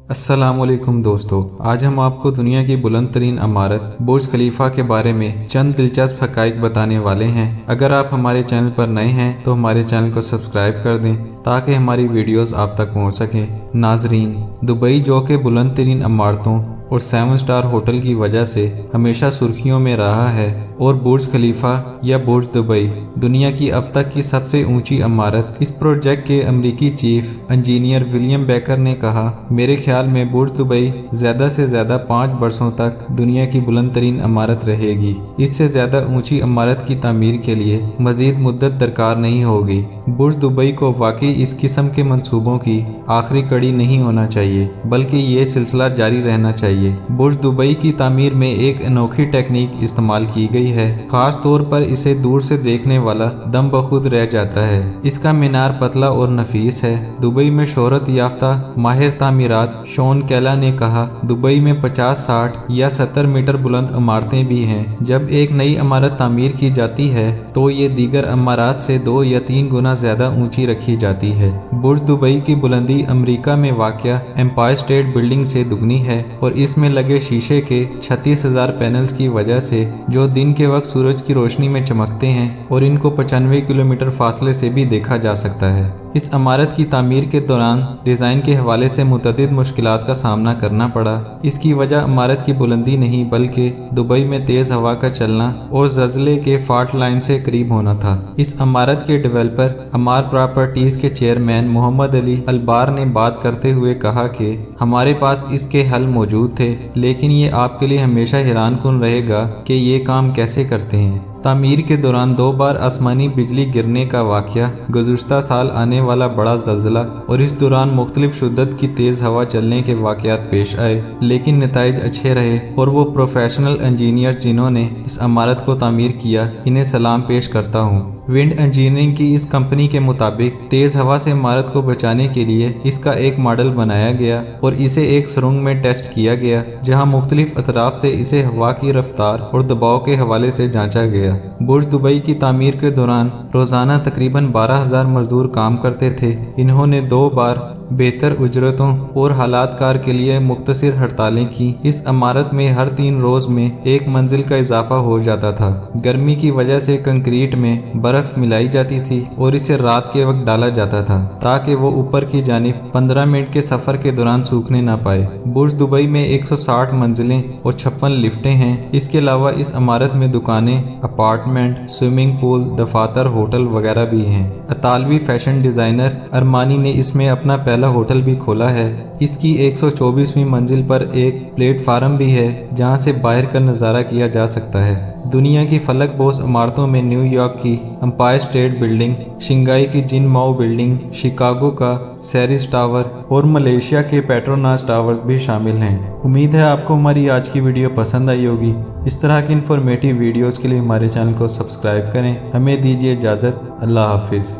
अस्सलाम वालेकुम दोस्तों, आज हम आपको दुनिया की बुलंद तरीन इमारत बुर्ज खलीफा के बारे में चंद दिलचस्प हक़ाइक़ बताने वाले हैं। अगर आप हमारे चैनल पर नए हैं तो हमारे चैनल को सब्सक्राइब कर दें ताकि हमारी वीडियोस आप तक पहुंच सकें। नाजरीन, दुबई जो कि बुलंद तरीन इमारतों और 7 स्टार होटल की वजह से हमेशा सुर्खियों में रहा है और बुर्ज खलीफा या बुर्ज दुबई दुनिया की अब तक की सबसे ऊंची इमारत। इस प्रोजेक्ट के अमरीकी चीफ इंजीनियर विलियम बेकर ने कहा, मेरे ख्याल में बुर्ज दुबई ज़्यादा से ज़्यादा 5 बरसों तक दुनिया की बुलंद तरीन इमारत रहेगी। इससे ज़्यादा ऊंची इमारत की तामीर के लिए मज़ीद मुद्दत दरकार नहीं होगी। बुर्ज दुबई को वाकई इस किस्म के मंसूबों की आखिरी कड़ी नहीं होना चाहिए, बल्कि ये सिलसिला जारी रहना चाहिए। बुर्ज दुबई की तामीर में एक अनोखी टेक्निक इस्तेमाल की गई है, खास तौर पर इसे दूर से देखने वाला दम बखुद रह जाता है। इसका मीनार पतला और नफीस है। दुबई में शोहरत याफ्ता माहिर तामीरात शॉन केला ने कहा, दुबई में 50, 60 या 70 मीटर बुलंद इमारतें भी हैं। जब एक नई इमारत तामीर की जाती है तो ये दीगर इमारत से 2 या 3 गुना ज्यादा ऊंची रखी जाती है। बुर्ज दुबई की बुलंदी अमेरिका में वाक़या एम्पायर स्टेट बिल्डिंग से दुगनी है और इसमें लगे शीशे के 36,000 पैनल्स की वजह से जो दिन के वक्त सूरज की रोशनी में चमकते हैं और इनको 95 किलोमीटर फासले से भी देखा जा सकता है। इस इमारत की तामीर के दौरान डिज़ाइन के हवाले से मुतअद्दिद मुश्किलात का सामना करना पड़ा। इसकी वजह इमारत की बुलंदी नहीं बल्कि दुबई में तेज़ हवा का चलना और ज़लज़ले के फॉल्ट लाइन से करीब होना था। इस इमारत के डेवलपर अमार प्रॉपर्टीज़ के चेयरमैन मोहम्मद अली अलबार ने बात करते हुए कहा कि हमारे पास इसके हल मौजूद थे, लेकिन ये आपके लिए हमेशा हैरान कुन रहेगा कि ये काम कैसे करते हैं। तामीर के दौरान 2 बार आसमानी बिजली गिरने का वाक़या, गुज़श्ता साल आने वाला बड़ा ज़लज़ला और इस दौरान मुख्तलिफ शुद्दत की तेज़ हवा चलने के वाक़यात पेश आए, लेकिन नताइज अच्छे रहे और वो प्रोफेशनल इंजीनियर जिन्होंने इस इमारत को तामीर किया, इन्हें सलाम पेश करता हूँ। विंड इंजीनियरिंग की इस कंपनी के मुताबिक तेज़ हवा से इमारत को बचाने के लिए इसका एक मॉडल बनाया गया और इसे एक सुरंग में टेस्ट किया गया, जहां मुख्तलिफ अतराफ से इसे हवा की रफ्तार और दबाव के हवाले से जांचा गया। बुर्ज दुबई की तामीर के दौरान रोज़ाना तकरीबन 12,000 मजदूर काम करते थे। इन्होंने 2 बार बेहतर उजरतों और हालात कार के लिए मुख्तसर हड़तालें की। इस इमारत में हर 3 रोज़ में 1 मंजिल का इजाफा हो जाता था। गर्मी की वजह से कंक्रीट में बर्फ मिलाई जाती थी और इसे रात के वक्त डाला जाता था ताकि वो ऊपर की जानिब 15 मिनट के सफ़र के दौरान सूखने ना पाए। बुर्ज दुबई में 160 मंजिलें और 56 लिफ्टें हैं। इसके अलावा इस इमारत में दुकानें, अपार्टमेंट, स्विमिंग पूल, दफातर, होटल वगैरह भी हैं। इतालवी फैशन डिज़ाइनर अरमानी ने इसमें अपना पहला होटल भी खोला है। इसकी 124वीं मंजिल पर एक प्लेटफार्म भी है जहां से बाहर का नज़ारा किया जा सकता है। दुनिया की फलकबोस इमारतों में न्यूयॉर्क की एम्पायर स्टेट बिल्डिंग, शंघाई की जिनमाओ बिल्डिंग, शिकागो का सेरिस टावर और मलेशिया के पेट्रोनास टावर्स भी शामिल हैं। उम्मीद है आपको हमारी आज की वीडियो पसंद आई होगी। इस तरह की इन्फॉर्मेटिव वीडियोस के लिए हमारे चैनल को सब्सक्राइब करें। हमें दीजिए इजाज़त। अल्लाह हाफिज़।